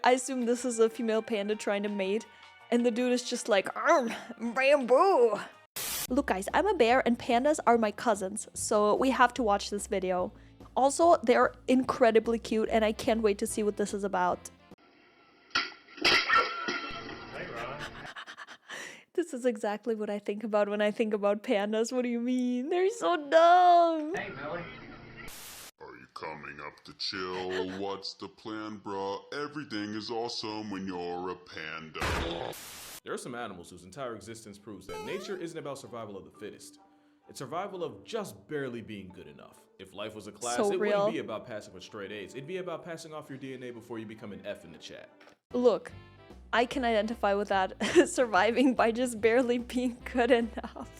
I assume this is a female panda trying to mate, and the dude is just like, bamboo! Look guys, I'm a bear and pandas are my cousins, so we have to watch this video. Also, they're incredibly cute and I can't wait to see what this is about. This is exactly what I think about when I think about pandas. What do you mean? They're so dumb! Hey, Billy. Are you coming up to chill? What's the plan, bruh? Everything is awesome when you're a panda. There are some animals whose entire existence proves that nature isn't about survival of the fittest. It's survival of just barely being good enough. If life was a class, So it real. wouldn't be about passing with straight A's. It'd be about passing off your DNA before you become an F in the chat. Look, I can identify with that. Surviving by just barely being good enough.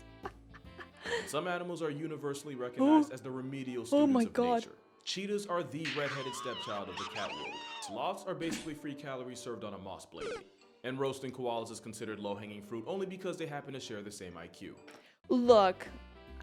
Some animals are universally recognized as the remedial students my of God. nature. Cheetahs are the red-headed stepchild of the cat world. Sloths are basically free calories served on a moss blade. And roasting koalas is considered low-hanging fruit only because they happen to share the same IQ. Look,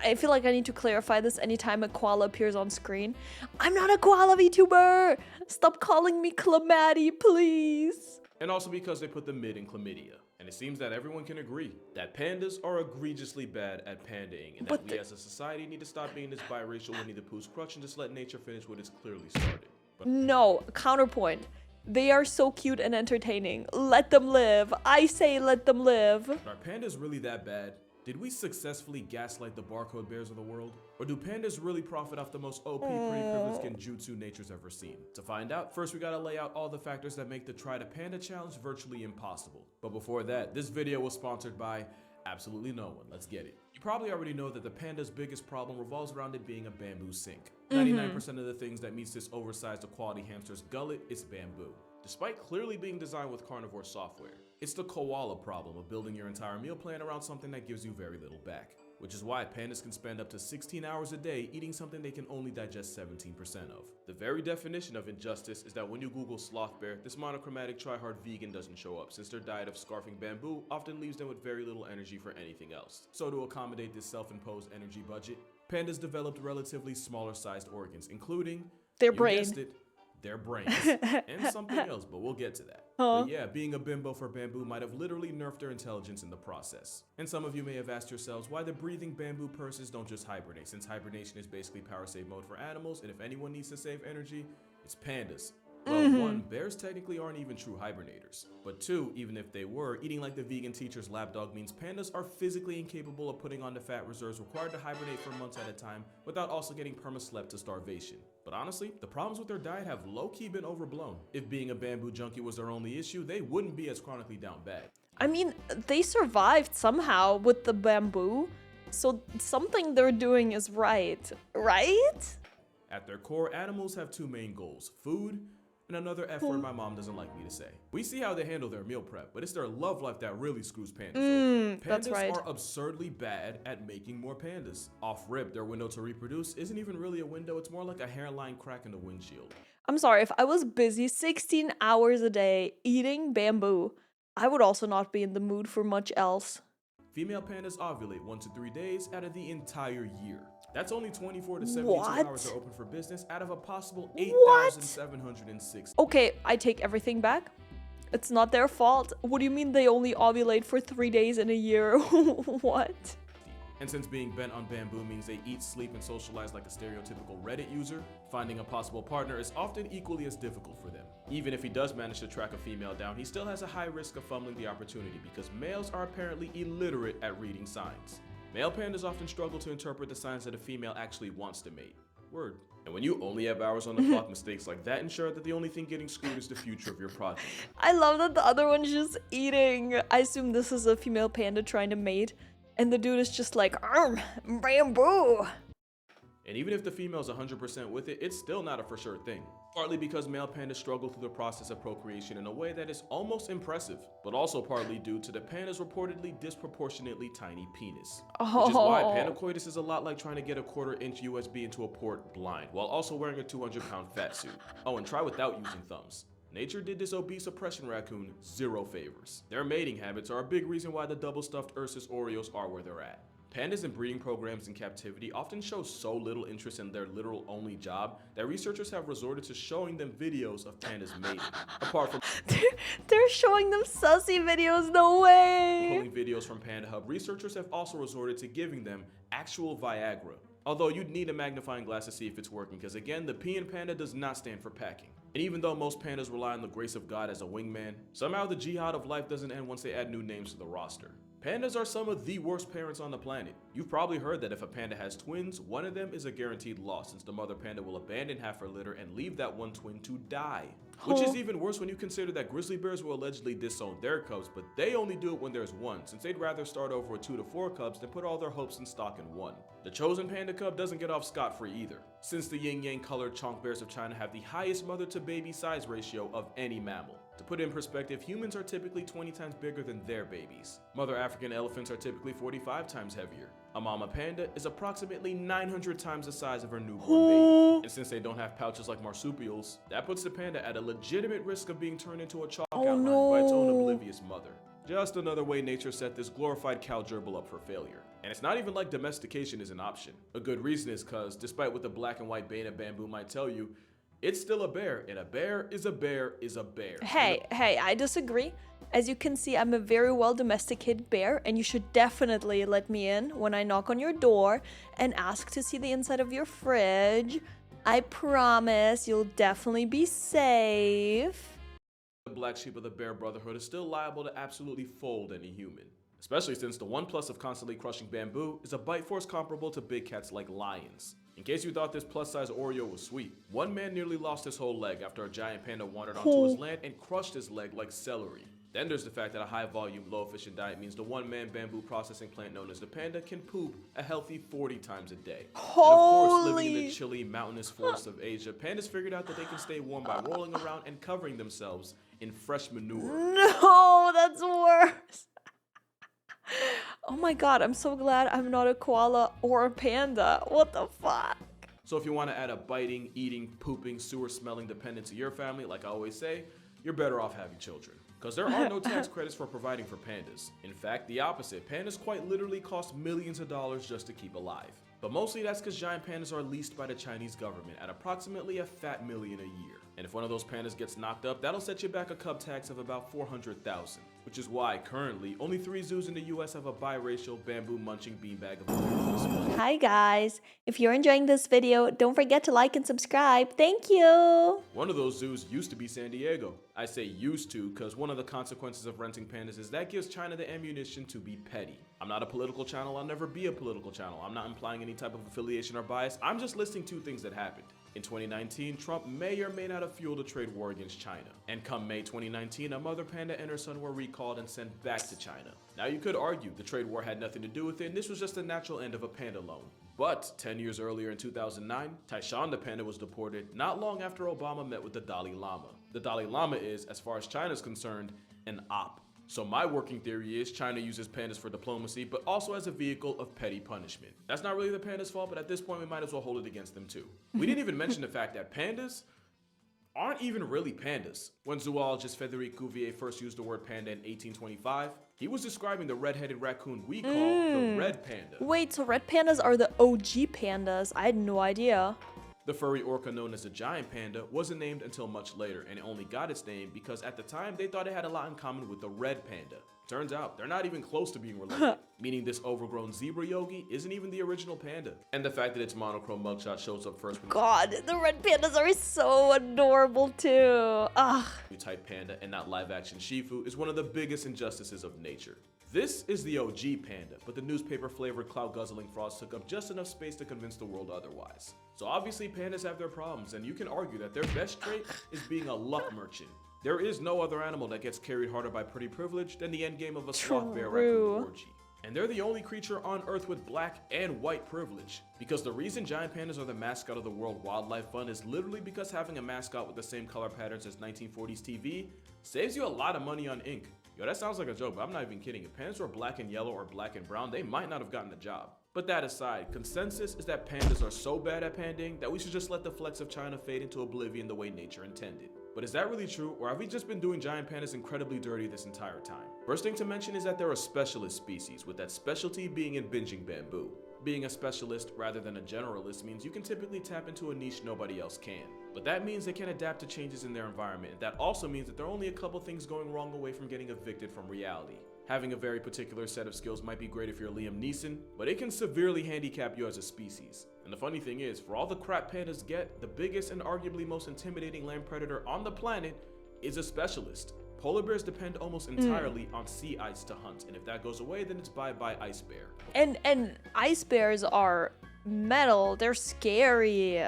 I feel like I need to clarify this anytime a koala appears on screen. I'm not a koala VTuber! Stop calling me clumsy, please! And also because they put the mid in chlamydia. And it seems that everyone can agree that pandas are egregiously bad at pandaing, and that we as a society need to stop being this biracial Winnie the Pooh's crutch and just let nature finish what it's clearly started. But No, counterpoint. They are so cute and entertaining. Let them live. I say let them live. are pandas really that bad? Did we successfully gaslight the barcode bears of the world? Or do pandas really profit off the most OP pretty privileged genjutsu nature's ever seen? To find out, first we gotta lay out all the factors that make the Try to Panda challenge virtually impossible. But before that, this video was sponsored by absolutely no one. Let's get it. You probably already know that the panda's biggest problem revolves around it being a bamboo sink. 99% of the things that meets this oversized equality hamster's gullet is bamboo. Despite clearly being designed with carnivore software, it's the koala problem of building your entire meal plan around something that gives you very little back. Which is why pandas can spend up to 16 hours a day eating something they can only digest 17% of. The very definition of injustice is that when you Google sloth bear, this monochromatic try-hard vegan doesn't show up, since their diet of scarfing bamboo often leaves them with very little energy for anything else. So to accommodate this self-imposed energy budget, pandas developed relatively smaller sized organs, including, Their you brain. guessed it, their brains, and something else, but we'll get to that. But yeah, being a bimbo for bamboo might have literally nerfed their intelligence in the process. And some of you may have asked yourselves why the breathing bamboo purses don't just hibernate, since hibernation is basically power save mode for animals, and if anyone needs to save energy, it's pandas. Well, one, bears technically aren't even true hibernators. But two, even if they were, eating like the vegan teacher's lapdog means pandas are physically incapable of putting on the fat reserves required to hibernate for months at a time without also getting perma-slept to starvation. But honestly, the problems with their diet have low-key been overblown. If being a bamboo junkie was their only issue, they wouldn't be as chronically down bad. I mean, they survived somehow with the bamboo, so something they're doing is right, right? At their core, animals have two main goals: food, and another F word my mom doesn't like me to say. We see how they handle their meal prep, but it's their love life that really screws pandas over. That's Pandas right. are absurdly bad at making more pandas. Off rip, their window to reproduce isn't even really a window, it's more like a hairline crack in the windshield. I'm sorry, if I was busy 16 hours a day eating bamboo, I would also not be in the mood for much else. Female pandas ovulate 1 to 3 days out of the entire year. That's only 24 to 72 What? hours are open for business out of a possible What? 8,706. Okay, I take everything back. It's not their fault. What do you mean they only ovulate for 3 days in a year? What? And since being bent on bamboo means they eat, sleep, and socialize like a stereotypical Reddit user, finding a possible partner is often equally as difficult for them. Even if he does manage to track a female down, he still has a high risk of fumbling the opportunity because males are apparently illiterate at reading signs. Male pandas often struggle to interpret the signs that a female actually wants to mate. Word. And when you only have hours on the clock, mistakes like that ensure that the only thing getting screwed is the future of your progeny. I love that the other one's just eating. I assume this is a female panda trying to mate, and the dude is just like, bamboo. And even if the female's 100% with it, it's still not a for sure thing. Partly because male pandas struggle through the process of procreation in a way that is almost impressive, but also partly due to the panda's reportedly disproportionately tiny penis. Which is why panacoitus is a lot like trying to get a 1/4-inch USB into a port blind, while also wearing a 200-pound fat suit. Oh, and try without using thumbs. Nature did this obese oppression raccoon 0 favors. Their mating habits are a big reason why the double-stuffed Ursus Oreos are where they're at. Pandas in breeding programs in captivity often show so little interest in their literal only job that researchers have resorted to showing them videos of pandas mating. Apart from They're showing them sussy videos, no way! pulling videos from Panda Hub, researchers have also resorted to giving them actual Viagra. Although you'd need a magnifying glass to see if it's working, because again, the P in panda does not stand for packing. And even though most pandas rely on the grace of God as a wingman, somehow the jihad of life doesn't end once they add new names to the roster. Pandas are some of the worst parents on the planet. You've probably heard that if a panda has twins, one of them is a guaranteed loss, since the mother panda will abandon half her litter and leave that one twin to die. Which is even worse when you consider that grizzly bears will allegedly disown their cubs, but they only do it when there's one, since they'd rather start over with 2 to 4 cubs than put all their hopes and stock in one. The chosen panda cub doesn't get off scot-free either, since the yin-yang colored chonk bears of China have the highest mother-to-baby size ratio of any mammal. To put it in perspective, humans are typically 20 times bigger than their babies. Mother African elephants are typically 45 times heavier. A mama panda is approximately 900 times the size of her newborn baby. And since they don't have pouches like marsupials, that puts the panda at a legitimate risk of being turned into a chalk outline by its own oblivious mother. Just another way nature set this glorified cow gerbil up for failure. And it's not even like domestication is an option. A good reason is cause, despite what the black and white beta bamboo might tell you, it's still a bear, and a bear is a bear is a bear. Hey, I disagree. As you can see, I'm a very well domesticated bear, and you should definitely let me in when I knock on your door and ask to see the inside of your fridge. I promise you'll definitely be safe. The black sheep of the bear brotherhood is still liable to absolutely fold any human. Especially since the one plus of constantly crushing bamboo is a bite force comparable to big cats like lions. In case you thought this plus-size Oreo was sweet, one man nearly lost his whole leg after a giant panda wandered onto his land and crushed his leg like celery. Then there's the fact that a high-volume, low-efficient diet means the one-man bamboo processing plant known as the panda can poop a healthy 40 times a day. And of course, living in the chilly, mountainous forests of Asia, pandas figured out that they can stay warm by rolling around and covering themselves in fresh manure. No, that's worse. Oh my god, I'm so glad I'm not a koala or a panda. What the fuck? So if you want to add a biting, eating, pooping, sewer-smelling dependent to your family, like I always say, you're better off having children. Because there are no tax credits for providing for pandas. In fact, the opposite. Pandas quite literally cost millions of dollars just to keep alive. But mostly that's because giant pandas are leased by the Chinese government at approximately a fat million a year. And if one of those pandas gets knocked up, that'll set you back a cub tax of about 400,000. Which is why, currently, only 3 zoos in the US have a biracial, bamboo-munching beanbag of a Hi guys, if you're enjoying this video, don't forget to like and subscribe. Thank you! One of those zoos used to be San Diego. I say used to because one of the consequences of renting pandas is that gives China the ammunition to be petty. I'm not a political channel, I'll never be a political channel. I'm not implying any type of affiliation or bias, I'm just listing 2 things that happened. In 2019, Trump may or may not have fueled a trade war against China. And come May 2019, a mother panda and her son were recalled and sent back to China. Now you could argue the trade war had nothing to do with it and this was just the natural end of a panda loan. But 10 years earlier in 2009, Taishan the panda was deported not long after Obama met with the Dalai Lama. The Dalai Lama is, as far as China is concerned, an op. So my working theory is China uses pandas for diplomacy, but also as a vehicle of petty punishment. That's not really the pandas' fault, but at this point we might as well hold it against them too. We didn't even mention the fact that pandas aren't even really pandas. When zoologist Frédéric Cuvier first used the word panda in 1825, he was describing the red-headed raccoon we call the red panda. Wait, so red pandas are the OG pandas? I had no idea. The furry orca known as the giant panda wasn't named until much later, and it only got its name because at the time they thought it had a lot in common with the red panda. Turns out, they're not even close to being related, meaning this overgrown zebra yogi isn't even the original panda. And the fact that its monochrome mugshot shows up first when God, the red pandas are so adorable too. Ugh. you type panda and not live-action Shifu is one of the biggest injustices of nature. This is the OG panda, but the newspaper-flavored clout-guzzling frauds took up just enough space to convince the world otherwise. So obviously pandas have their problems, and you can argue that their best trait is being a luck merchant. There is no other animal that gets carried harder by pretty privilege than the endgame of a sloth bear raccoon orgy. And they're the only creature on Earth with black and white privilege. Because the reason giant pandas are the mascot of the World Wildlife Fund is literally because having a mascot with the same color patterns as 1940s TV saves you a lot of money on ink. Yo, that sounds like a joke, but I'm not even kidding. If pandas were black and yellow or black and brown, they might not have gotten the job. But that aside, consensus is that pandas are so bad at pandaing that we should just let the flex of China fade into oblivion the way nature intended. But is that really true, or have we just been doing giant pandas incredibly dirty this entire time? First thing to mention is that they're a specialist species, with that specialty being in binging bamboo. Being a specialist rather than a generalist means you can typically tap into a niche nobody else can. But that means they can adapt to changes in their environment, and that also means that they're only a couple things going wrong away from getting evicted from reality. Having a very particular set of skills might be great if you're Liam Neeson, but it can severely handicap you as a species. And the funny thing is, for all the crap pandas get, the biggest and arguably most intimidating land predator on the planet is a specialist. Polar bears depend almost entirely on sea ice to hunt, and if that goes away, then it's bye-bye ice bear. And ice bears are metal. They're scary.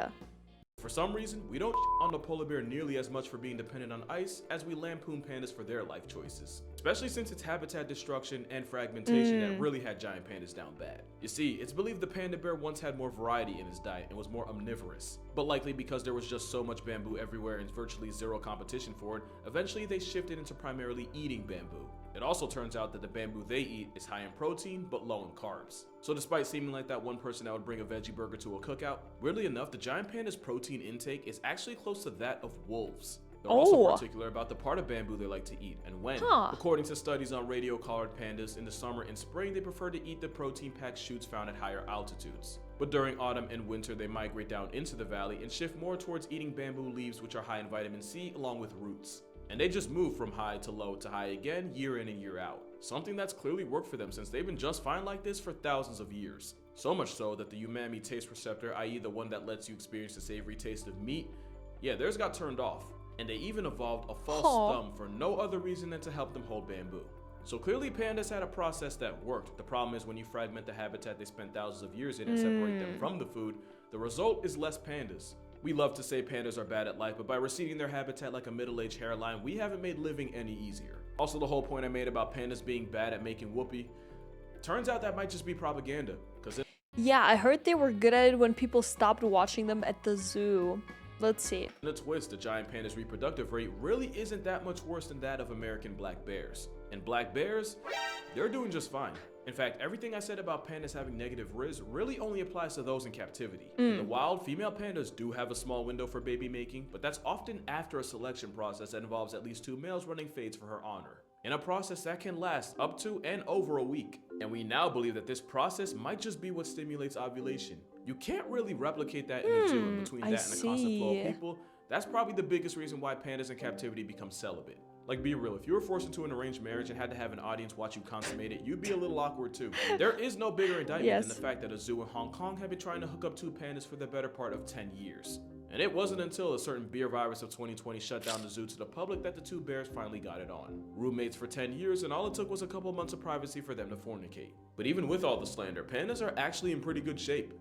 For some reason, we don't on the polar bear nearly as much for being dependent on ice as we lampoon pandas for their life choices. Especially since it's habitat destruction and fragmentation that really had giant pandas down bad. You see, it's believed the panda bear once had more variety in his diet and was more omnivorous. But likely because there was just so much bamboo everywhere and virtually zero competition for it, eventually they shifted into primarily eating bamboo. It also turns out that the bamboo they eat is high in protein but low in carbs. So despite seeming like that one person that would bring a veggie burger to a cookout, weirdly enough, the giant panda's protein intake is actually close to that of wolves. They're also particular about the part of bamboo they like to eat and when. According to studies on radio-collared pandas, in the summer and spring they prefer to eat the protein-packed shoots found at higher altitudes. But during autumn and winter they migrate down into the valley and shift more towards eating bamboo leaves, which are high in vitamin C along with roots. And they just move from high to high again year in and year out. Something that's clearly worked for them since they've been just fine like this for thousands of years. So much so that the umami taste receptor, i.e. the one that lets you experience the savory taste of meat, yeah, theirs got turned off. And they even evolved a false thumb for no other reason than to help them hold bamboo. So clearly pandas had a process that worked. The problem is when you fragment the habitat they spent thousands of years in and separate them from the food, the result is less pandas. We love to say pandas are bad at life, but by receding their habitat like a middle-aged hairline, we haven't made living any easier. Also, the whole point I made about pandas being bad at making whoopee, turns out that might just be propaganda. Yeah, I heard they were good at it when people stopped watching them at the zoo. Let's see. In a twist, the giant panda's reproductive rate really isn't that much worse than that of American black bears. And black bears, they're doing just fine. In fact, everything I said about pandas having negative riz really only applies to those in captivity. In the wild, female pandas do have a small window for baby making, but that's often after a selection process that involves at least 2 males running fades for her honor. In a process that can last up to and over a week. And we now believe that this process might just be what stimulates ovulation. You can't really replicate that in the zoo, and between that and the constant flow of people, that's probably the biggest reason why pandas in captivity become celibate. Like, be real, if you were forced into an arranged marriage and had to have an audience watch you consummate it, you'd be a little awkward too. There is no bigger indictment than the fact that a zoo in Hong Kong had been trying to hook up 2 pandas for the better part of 10 years. And it wasn't until a certain beer virus of 2020 shut down the zoo to the public that the 2 bears finally got it on. Roommates for 10 years, and all it took was a couple months of privacy for them to fornicate. But even with all the slander, pandas are actually in pretty good shape.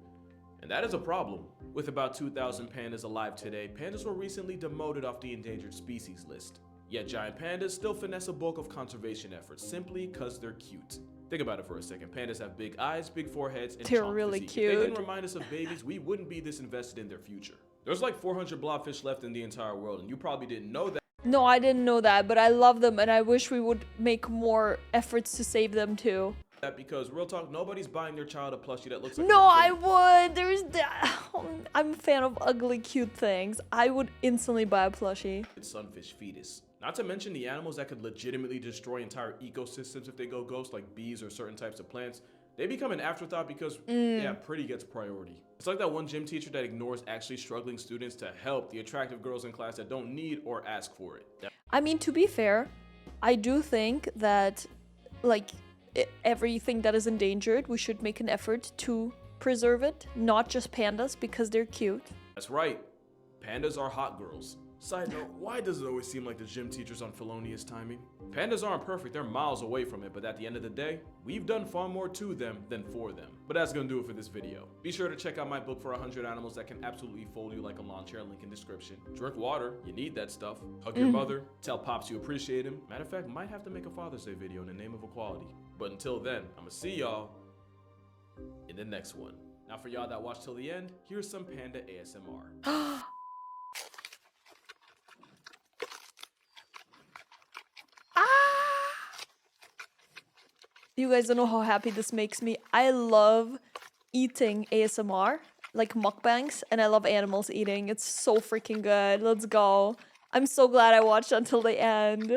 And that is a problem. With about 2,000 pandas alive today, pandas were recently demoted off the endangered species list. Yet giant pandas still finesse a bulk of conservation efforts simply because they're cute. Think about it for a second. Pandas have big eyes, big foreheads, and they're chonk really physique. cute. If they didn't remind us of babies, we wouldn't be this invested in their future. There's like 400 blobfish left in the entire world, and you probably didn't know that. No, I didn't know that, but I love them and I wish we would make more efforts to save them too. Because real talk, nobody's buying their child a plushie that looks like No, I would. There's that. I'm a fan of ugly, cute things. I would instantly buy a plushie. It's sunfish fetus. Not to mention the animals that could legitimately destroy entire ecosystems if they go ghost, like bees or certain types of plants. They become an afterthought because, yeah, pretty gets priority. It's like that one gym teacher that ignores actually struggling students to help the attractive girls in class that don't need or ask for it. I mean, to be fair, I do think that, like, everything that is endangered, we should make an effort to preserve it, not just pandas because they're cute. That's right. Pandas are hot girls. Side note, why does it always seem like the gym teacher's on felonious timing? Pandas aren't perfect, they're miles away from it, but at the end of the day, we've done far more to them than for them. But that's gonna do it for this video. Be sure to check out my book for 100 animals that can absolutely fold you like a lawn chair, link in description. Drink water, you need that stuff. Hug your mother, tell pops you appreciate him. Matter of fact, might have to make a Father's Day video in the name of equality. But until then, I'ma see y'all in the next one. Now for y'all that watch till the end, here's some panda ASMR. You guys don't know how happy this makes me. I love eating ASMR, like mukbangs, and I love animals eating. It's so freaking good. Let's go. I'm so glad I watched until the end.